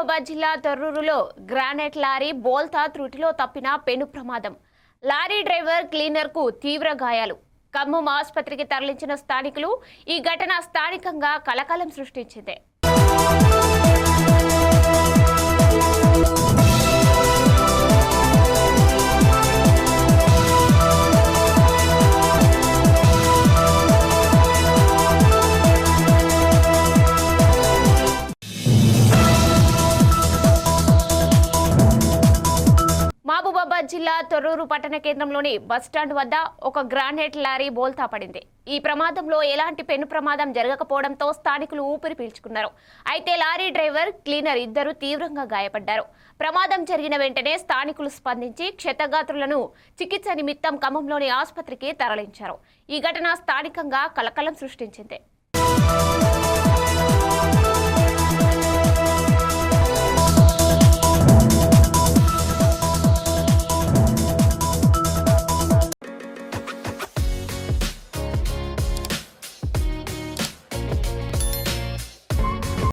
మహబూబాబాద్ జిల్లా తొర్రూరులో granite lorry బోల్తా త్రుటిలో తప్పిన పెను ప్రమాదం. లారీ డ్రైవర్ క్లీనర్కు తీవ్ర గాయాలు. ఖమ్మం ఆసుపత్రికి తరలించిన స్థానికులు. ఈ ఘటన స్థానికంగా కలకలం సృష్టించింది. మహబూబాబాద్ జిల్లా తొర్రూరు పట్టణ కేంద్రంలోని బస్టాండ్ వద్ద ఒక గ్రానైట్ లారీ బోల్తా పడింది. ఈ ప్రమాదంలో ఎలాంటి పెను ప్రమాదం జరగకపోవడంతో స్థానికులు ఊపిరి పీల్చుకున్నారు. అయితే లారీ డ్రైవర్, క్లీనర్ ఇద్దరు తీవ్రంగా గాయపడ్డారు. ప్రమాదం జరిగిన వెంటనే స్థానికులు స్పందించి క్షతగాత్రులను చికిత్స నిమిత్తం ఖమ్మంలోని ఆసుపత్రికి తరలించారు. ఈ ఘటన స్థానికంగా కలకలం సృష్టించింది.